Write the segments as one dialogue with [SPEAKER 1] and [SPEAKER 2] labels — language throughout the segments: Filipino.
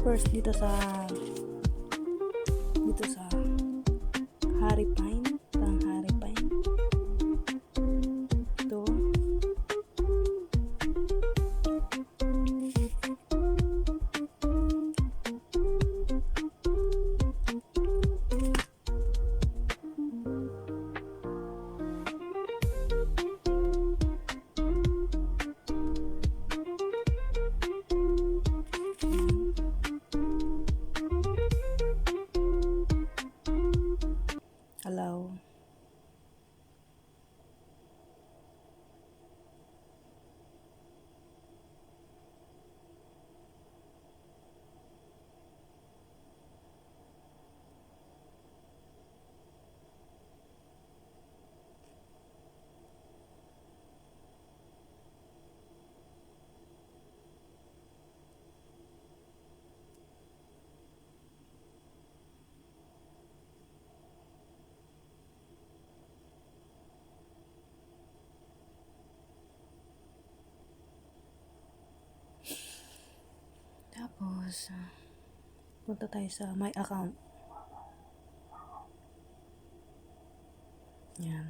[SPEAKER 1] First dito sa Harry Pine, parang Harry Pine. Ito. Allow. Tapos, punta tayo sa my account. Yan.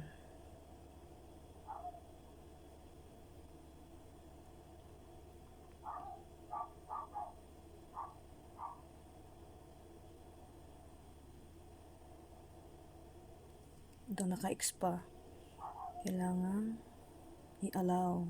[SPEAKER 1] Ito naka-X pa. Kailangan i-allow.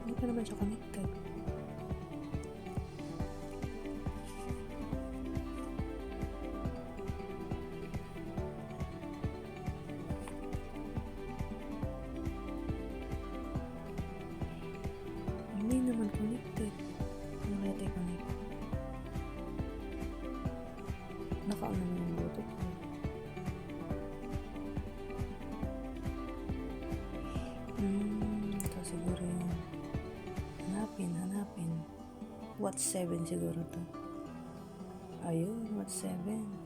[SPEAKER 1] Hindi pa naman siya connected. Hindi naman connected. Ano kaya tayo connect? Naka-ano na yung Bluetooth ko. Ito siguro yun. Hanapin. Watch 7 siguro to. Ayun, Watch 7.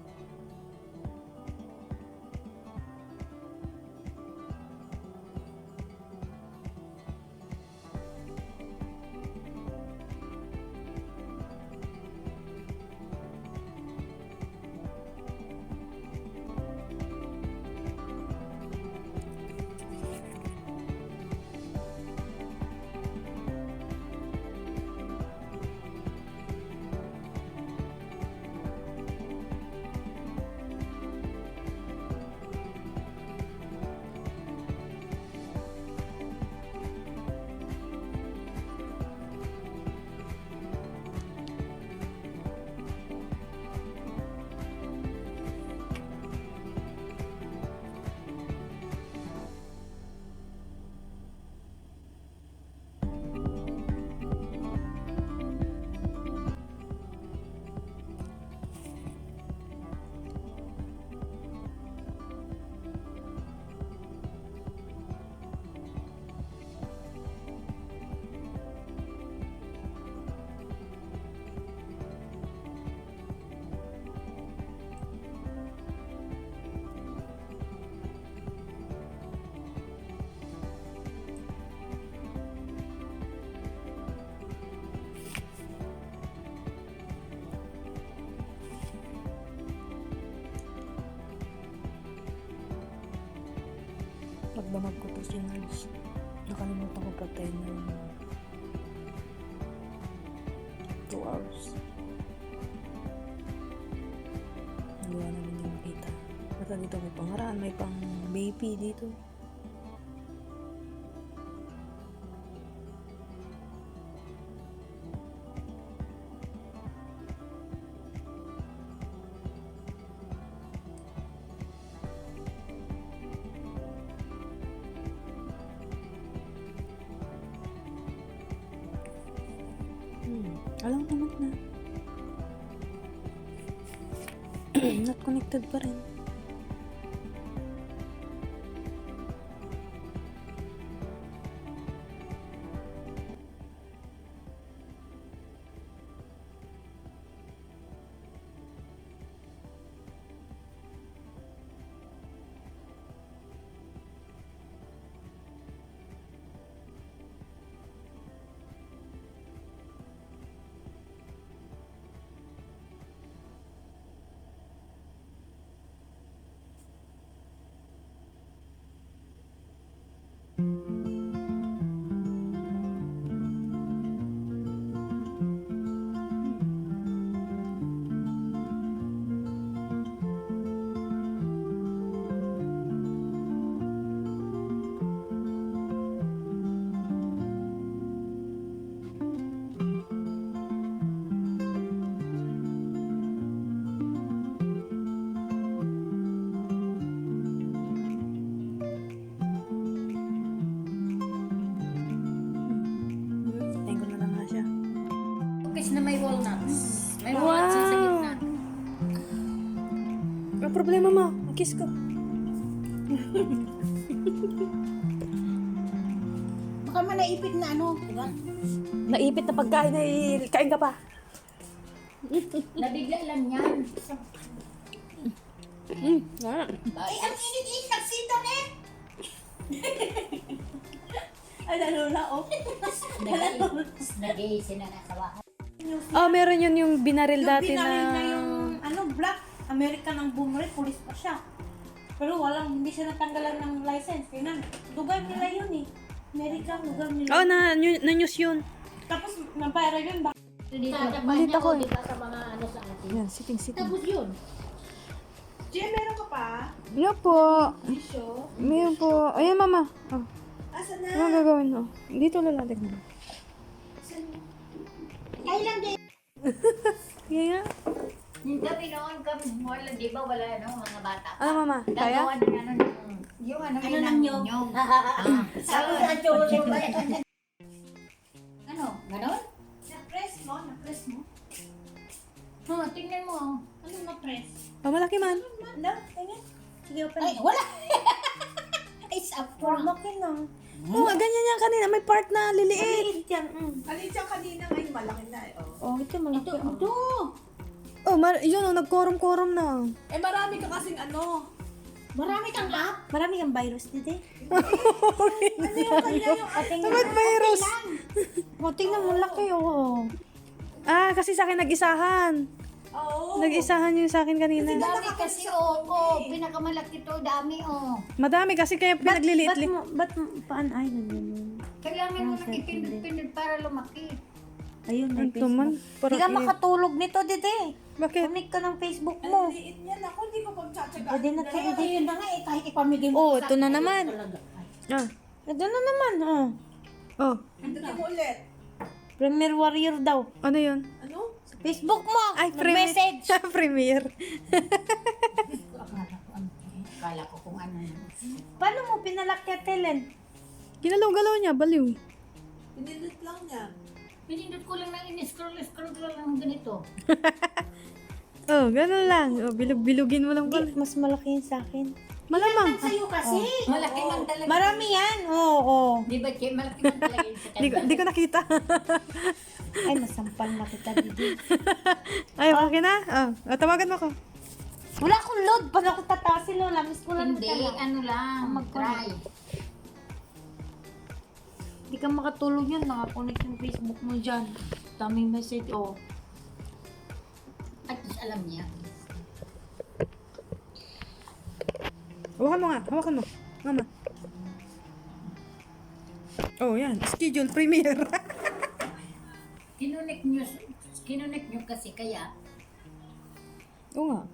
[SPEAKER 1] Pagdamag ko to si Nars. Nakalimutan ko patay na yung 2 hours. Hindi na namin yung makita. Basta dito may pangaraan, may pang baby dito. Alam naman na. Not connected pa rin. Tangle na lang nga siya.
[SPEAKER 2] Cookies na may walnuts. May
[SPEAKER 1] Wow!
[SPEAKER 2] walnuts sa gitna.
[SPEAKER 1] Ang problema mo, ang kiss ko.
[SPEAKER 2] Baka man naipit na ano, diba?
[SPEAKER 1] Naipit na pagkain na kain ka pa.
[SPEAKER 2] Nabigla lang yan. Ay, ang init-init, nagsita na eh!
[SPEAKER 3] Ay, lalo na, oh.
[SPEAKER 2] Nag-iisi na nasa bahay.
[SPEAKER 1] Oh, meron yun yung binaril
[SPEAKER 3] Yung
[SPEAKER 1] dati
[SPEAKER 3] binaril
[SPEAKER 1] na...
[SPEAKER 3] na yung, black American ang bumari, pulis pa siya. Pero hindi siya natanggalan ng license. Kaya lugar nila yun eh. American, lugar nila.
[SPEAKER 1] Oh, na-news yun.
[SPEAKER 3] Tapos, nabayara yun ba?
[SPEAKER 1] Malit ako eh.
[SPEAKER 2] Diba sa mga ano sa atin.
[SPEAKER 1] Yan, sitting.
[SPEAKER 2] Tapos yun.
[SPEAKER 3] Jay, meron ka pa?
[SPEAKER 1] Yan po.
[SPEAKER 3] Tisyo?
[SPEAKER 1] Meron po. Ayan, mama. Oh.
[SPEAKER 3] Asa na?
[SPEAKER 1] Ano gagawin mo? Dito lalatik mo.
[SPEAKER 2] Kailan din?
[SPEAKER 1] Kaya?
[SPEAKER 2] Yung gabi noon kami, wala, di ba wala ano, mga bata.
[SPEAKER 1] Ano, mama? Kaya?
[SPEAKER 2] Gagawa ng ano, yung ano,
[SPEAKER 3] Ano ng nyog?
[SPEAKER 2] Sabi sa chulo ba yan? Ano, ganon?
[SPEAKER 3] Na-press mo? Na-press mo?
[SPEAKER 2] Tingnan mo.
[SPEAKER 3] Ano na-press?
[SPEAKER 1] Pamalaki man.
[SPEAKER 3] Ano? Tingnan. Sige, open
[SPEAKER 2] Ay,
[SPEAKER 3] mo.
[SPEAKER 2] wala! Ay, sapra.
[SPEAKER 3] Laki na.
[SPEAKER 1] Oo, ganyan yan kanina. May part na liliit.
[SPEAKER 3] Maliit yan.
[SPEAKER 4] Alin siya kanina ngayon malaki na eh. Oh.
[SPEAKER 3] Oh, ito malaki.
[SPEAKER 2] Ito.
[SPEAKER 1] Oh, yun oh, nagkorom-korom na.
[SPEAKER 4] Eh marami ka kasing ano.
[SPEAKER 2] Marami kang app.
[SPEAKER 3] Marami kang virus dito eh.
[SPEAKER 1] Ba't virus?
[SPEAKER 3] Oh, tingnan mo, laki oh.
[SPEAKER 1] Ah, kasi sa akin nag-isahan.
[SPEAKER 4] Oo.
[SPEAKER 1] Nag-isahan yung sa akin kanina.
[SPEAKER 2] Dami kasi, oo. Pinakamalaki to, dami,
[SPEAKER 1] Madami kasi kaya pinagliliit.
[SPEAKER 3] Ba't paan ay ganyan?
[SPEAKER 2] Kailangan mo nang ipindot-pindot para lumaki.
[SPEAKER 3] Ayun, may
[SPEAKER 1] Ito man.
[SPEAKER 3] Facebook. Hindi ka makatulog nito, dito.
[SPEAKER 1] Bakit?
[SPEAKER 3] Connect ka ng Facebook mo.
[SPEAKER 4] Liit niyan ako, hindi ko pagtsatsagaan.
[SPEAKER 3] Pwede na tayo dito.
[SPEAKER 2] Ayun na nga eh, kahit ipamigay
[SPEAKER 1] Oh,
[SPEAKER 2] mo.
[SPEAKER 1] ito na naman. Ah.
[SPEAKER 3] Ito na naman, oh.
[SPEAKER 1] Oh,
[SPEAKER 4] Tignan mo ulit.
[SPEAKER 3] Premier Warrior daw.
[SPEAKER 1] ano yun?
[SPEAKER 4] Ano?
[SPEAKER 3] Sa Facebook mo.
[SPEAKER 1] Ay,
[SPEAKER 3] message.
[SPEAKER 1] Premiere.
[SPEAKER 2] Kala ko kung ano.
[SPEAKER 3] Paano mo pinalaki at Helen?
[SPEAKER 1] Ginalaw-galaw niya, baliw.
[SPEAKER 4] Pinilit lang niya.
[SPEAKER 2] Pinindot ko lang ng in-scroll ko lang ng ganito.
[SPEAKER 1] Oh, ganun lang. Oh, bilug-bilugin mo lang pala.
[SPEAKER 3] Mas malaki yun sa akin.
[SPEAKER 1] Malamang.
[SPEAKER 2] Sa'yo kasi. Malaki man talaga.
[SPEAKER 3] Marami yan. Oo.
[SPEAKER 2] Di ba, Che? Malaki man talaga yun sa
[SPEAKER 1] Di ko nakita.
[SPEAKER 3] Ay, masampal na kita dito.
[SPEAKER 1] Ay, okay na? Oh, tawagan mo ko.
[SPEAKER 3] Wala akong load. Pag ako tatasin, Lola, miss ko lang
[SPEAKER 2] Hindi,
[SPEAKER 3] talaga.
[SPEAKER 2] ano lang. Try.
[SPEAKER 3] Hindi ka makatulog yun. Nakakonect yung Facebook mo dyan. Daming message, oh.
[SPEAKER 2] At least alam niya.
[SPEAKER 1] Hawakan mo nga. Hawakan mo. Mama. Oh, yan. Schedule premiere.
[SPEAKER 2] Kinunik nyo kasi kaya.
[SPEAKER 1] Oo nga.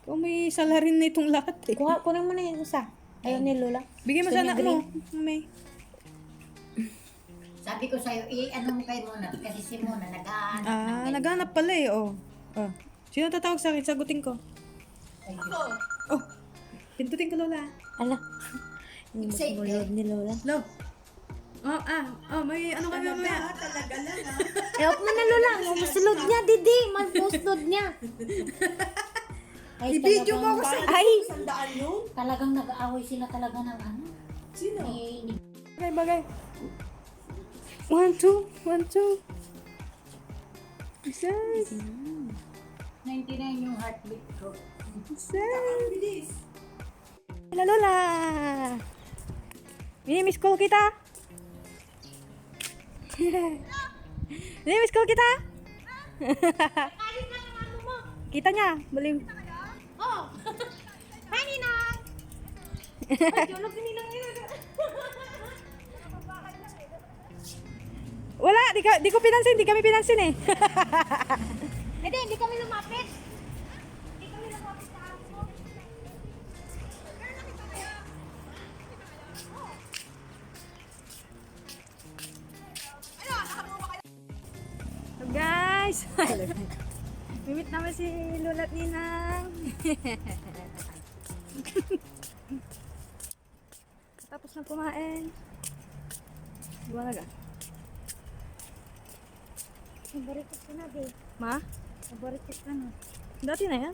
[SPEAKER 1] Kung may salarin na itong lahat eh.
[SPEAKER 3] Kunin mo na yung isa. Ayaw ni Lola.
[SPEAKER 1] Bigyan mo
[SPEAKER 3] Gusto
[SPEAKER 1] sa
[SPEAKER 3] niya
[SPEAKER 1] anak mo. May.
[SPEAKER 2] Sabi ko sa'yo, ano mo kay Mona? Kasi si Mona nag-aanap ng ganyan.
[SPEAKER 1] Naghanap pala eh. Oh. Oh. Sino tatawag sa akin? Sagutin ko.
[SPEAKER 4] Ako.
[SPEAKER 1] Oh. Pindutin ko, Lola.
[SPEAKER 3] Ala. Yung
[SPEAKER 2] Excited.
[SPEAKER 3] mulod ni Lola.
[SPEAKER 1] Lo. May ano kami mamaya.
[SPEAKER 4] Talaga lang ha.
[SPEAKER 3] Help mo na Lola. Musulod niya, Didi. Magmusulod niya. Ay,
[SPEAKER 1] I-video mo ako sa...
[SPEAKER 3] Ay!
[SPEAKER 4] Sandaan yun.
[SPEAKER 3] Talagang nag-aaway sila talaga ng ano.
[SPEAKER 4] Sino?
[SPEAKER 3] Ni
[SPEAKER 1] Bagay. 1, 2. 1, 2. Isas.
[SPEAKER 2] 99 yung heartbeat ko.
[SPEAKER 1] Isas.
[SPEAKER 4] Ang bilis.
[SPEAKER 1] Lola, Lola. Minimiss call kita. Minimiss call kita. Kita niya. Balik.
[SPEAKER 3] Oh! Hi, Ninang! Ay, tulog si Ninang yun.
[SPEAKER 1] Wala, di ko pinansin, di kami pinansin eh.
[SPEAKER 3] Hindi kami lumapit. Hindi kami lumapit sa ako.
[SPEAKER 1] So guys, mimit naman si Lola at Ninang. Tapos na kumain. Buwag.
[SPEAKER 3] Nabaritis ka na, babe.
[SPEAKER 1] Ma?
[SPEAKER 3] Nabaritis ka na.
[SPEAKER 1] Dati na yan.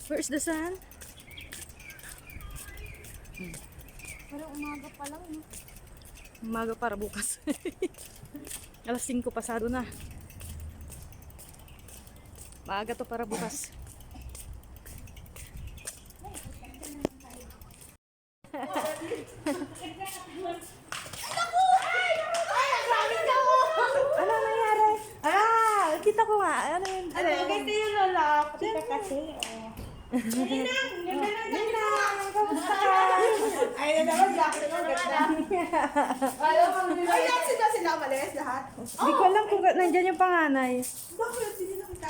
[SPEAKER 1] Where's the sun?
[SPEAKER 3] Parang umaga pa lang, no?
[SPEAKER 1] Umaga para bukas. Alas 5 pasado na. Maaga to para bukas. Ano nangyari? Kita ko nga. Ano yun?
[SPEAKER 3] Ganito yung Lola. Pati ka kasi.
[SPEAKER 4] Ay, na naman, jacket ko. Ganda. Ay, yan sila umalis lahat.
[SPEAKER 1] Hindi ko alam kung nandyan yung panganay.
[SPEAKER 4] Bakit? Sino na kita?